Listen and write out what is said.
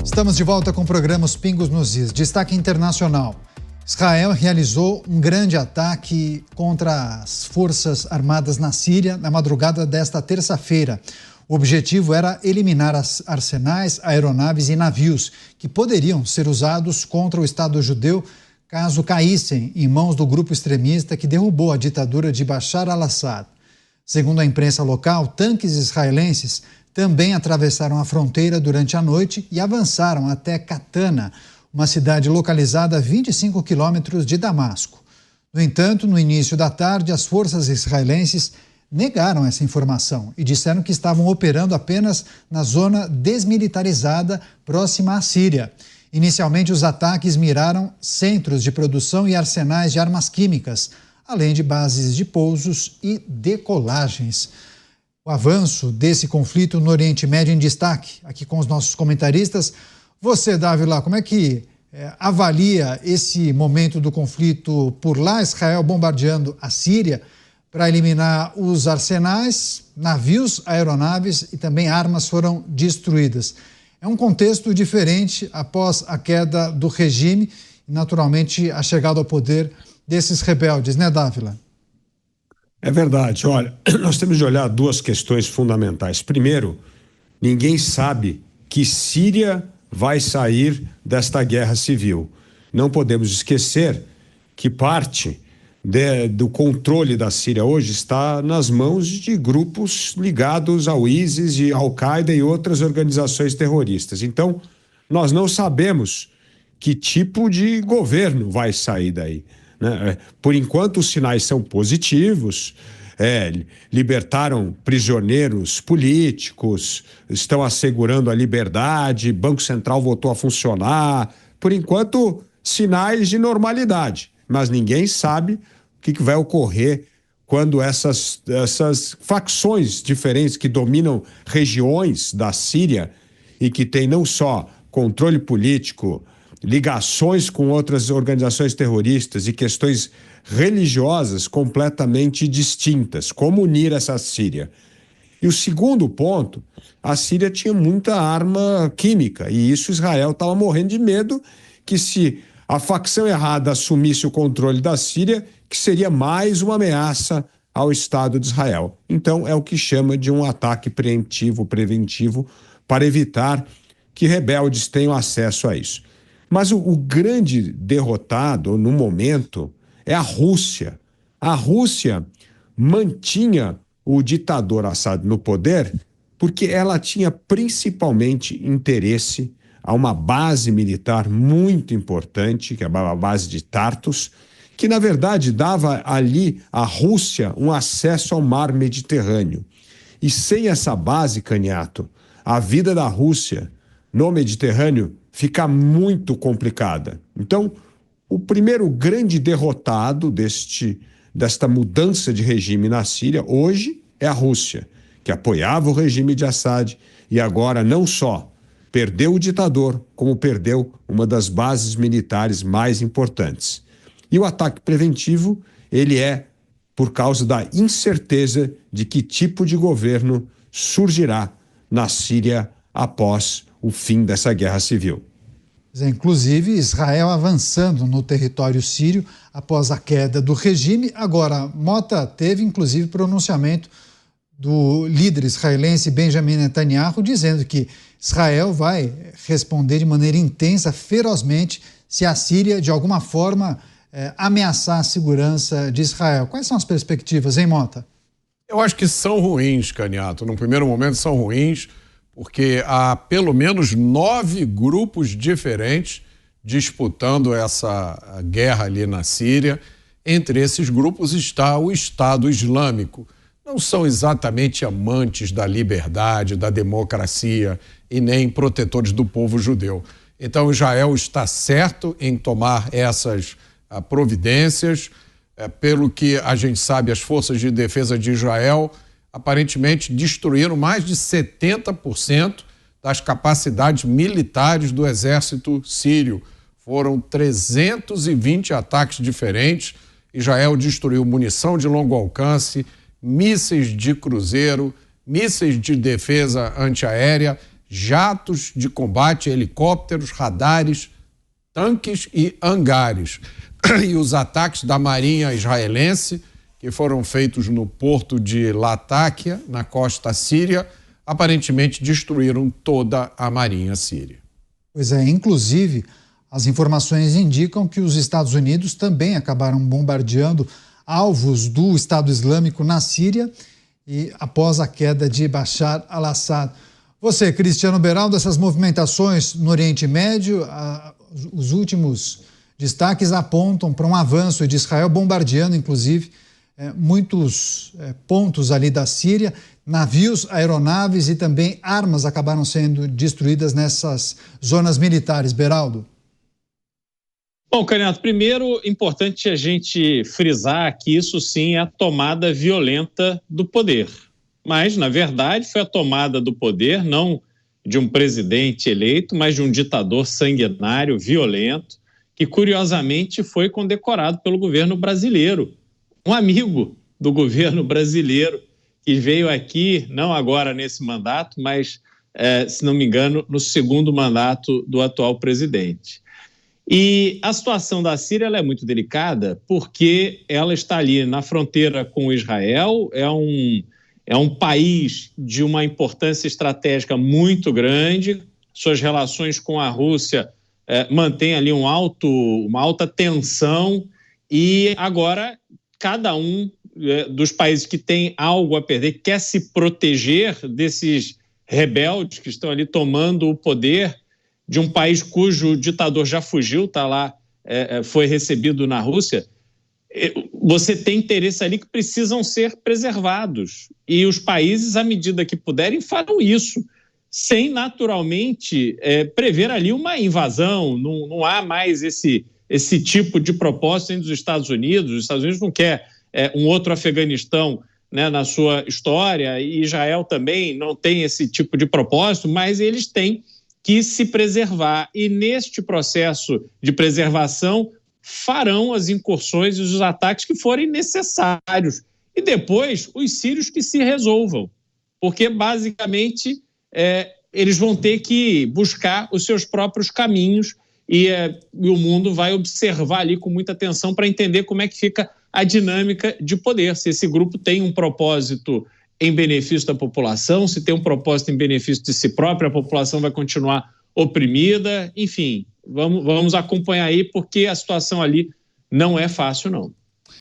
Estamos de volta com o programa Os Pingos nos Is. Destaque internacional. Israel realizou um grande ataque contra as forças armadas na Síria na madrugada desta terça-feira. O objetivo era eliminar arsenais, aeronaves e navios que poderiam ser usados contra o Estado judeu caso caíssem em mãos do grupo extremista que derrubou a ditadura de Bashar al-Assad. Segundo a imprensa local, tanques israelenses também atravessaram a fronteira durante a noite e avançaram até Katana, uma cidade localizada a 25 quilômetros de Damasco. No entanto, no início da tarde, as forças israelenses negaram essa informação e disseram que estavam operando apenas na zona desmilitarizada próxima à Síria. Inicialmente, os ataques miraram centros de produção e arsenais de armas químicas, além de bases de pousos e decolagens. O avanço desse conflito no Oriente Médio em destaque, aqui com os nossos comentaristas. Você, Dávila, como é que avalia esse momento do conflito por lá, Israel bombardeando a Síria para eliminar os arsenais, navios, aeronaves e também armas foram destruídas. É um contexto diferente após a queda do regime e, naturalmente, a chegada ao poder desses rebeldes, né, Dávila? É verdade. Olha, nós temos de olhar duas questões fundamentais. Primeiro, ninguém sabe que Síria vai sair desta guerra civil. Não podemos esquecer que parte do controle da Síria hoje está nas mãos de grupos ligados ao ISIS, e Al-Qaeda e outras organizações terroristas. Então, nós não sabemos que tipo de governo vai sair daí, né? Por enquanto, os sinais são positivos. Libertaram prisioneiros políticos, estão assegurando a liberdade, Banco Central voltou a funcionar. Por enquanto, sinais de normalidade, mas ninguém sabe o que vai ocorrer quando essas facções diferentes que dominam regiões da Síria e que têm não só controle político, ligações com outras organizações terroristas e questões religiosas completamente distintas. Como unir essa Síria? E o segundo ponto, a Síria tinha muita arma química e isso Israel estava morrendo de medo que, se a facção errada assumisse o controle da Síria, que seria mais uma ameaça ao Estado de Israel. Então é o que chama de um ataque preemptivo, preventivo, para evitar que rebeldes tenham acesso a isso. Mas o grande derrotado no momento é a Rússia. A Rússia mantinha o ditador Assad no poder porque ela tinha principalmente interesse a uma base militar muito importante, que é a base de Tartus, que na verdade dava ali à Rússia um acesso ao mar Mediterrâneo. E sem essa base, Caniato, a vida da Rússia no Mediterrâneo fica muito complicada. Então, o primeiro grande derrotado desta mudança de regime na Síria hoje é a Rússia, que apoiava o regime de Assad e agora não só perdeu o ditador, como perdeu uma das bases militares mais importantes. E o ataque preventivo, ele é por causa da incerteza de que tipo de governo surgirá na Síria após o fim dessa guerra civil. Inclusive, Israel avançando no território sírio após a queda do regime. Agora, Mota teve, inclusive, pronunciamento do líder israelense Benjamin Netanyahu dizendo que Israel vai responder de maneira intensa, ferozmente, se a Síria, de alguma forma, ameaçar a segurança de Israel. Quais são as perspectivas, hein, Mota? Eu acho que são ruins, Caniato. No primeiro momento são ruins, porque há pelo menos 9 grupos diferentes disputando essa guerra ali na Síria. Entre esses grupos está o Estado Islâmico. Não são exatamente amantes da liberdade, da democracia e nem protetores do povo judeu. Então Israel está certo em tomar essas providências. Pelo que a gente sabe, as forças de defesa de Israel aparentemente destruíram mais de 70% das capacidades militares do exército sírio. Foram 320 ataques diferentes. Israel destruiu munição de longo alcance, mísseis de cruzeiro, mísseis de defesa antiaérea, jatos de combate, helicópteros, radares, tanques e hangares. E os ataques da Marinha israelense, que foram feitos no porto de Latáquia, na costa síria, aparentemente destruíram toda a Marinha síria. Pois é, inclusive, as informações indicam que os Estados Unidos também acabaram bombardeando alvos do Estado Islâmico na Síria e após a queda de Bashar al-Assad. Você, Cristiano Beraldo, essas movimentações no Oriente Médio, os últimos destaques apontam para um avanço de Israel, bombardeando, inclusive, muitos pontos ali da Síria. Navios, aeronaves e também armas acabaram sendo destruídas nessas zonas militares. Beraldo. Bom, Caniato, primeiro, importante a gente frisar que isso sim é a tomada violenta do poder. Mas, na verdade, foi a tomada do poder não de um presidente eleito, mas de um ditador sanguinário, violento, que curiosamente foi condecorado pelo governo brasileiro. Um amigo do governo brasileiro que veio aqui, não agora nesse mandato, mas, se não me engano, no segundo mandato do atual presidente. E a situação da Síria ela é muito delicada porque ela está ali na fronteira com Israel, é um país de uma importância estratégica muito grande, suas relações com a Rússia mantêm ali uma alta tensão e agora cada um dos países que tem algo a perder quer se proteger desses rebeldes que estão ali tomando o poder de um país cujo ditador já fugiu, está lá, foi recebido na Rússia. Você tem interesse ali que precisam ser preservados. E os países, à medida que puderem, farão isso, sem naturalmente prever ali uma invasão. Não há mais esse tipo de propósito entre os Estados Unidos. Os Estados Unidos não quer um outro Afeganistão, né, na sua história, e Israel também não tem esse tipo de propósito, mas eles têm que se preservar. E neste processo de preservação farão as incursões e os ataques que forem necessários. E depois os sírios que se resolvam, porque basicamente eles vão ter que buscar os seus próprios caminhos e o mundo vai observar ali com muita atenção para entender como é que fica a dinâmica de poder, se esse grupo tem um propósito em benefício da população, se tem um propósito em benefício de si própria, a população vai continuar oprimida, enfim, vamos acompanhar aí, porque a situação ali não é fácil, não.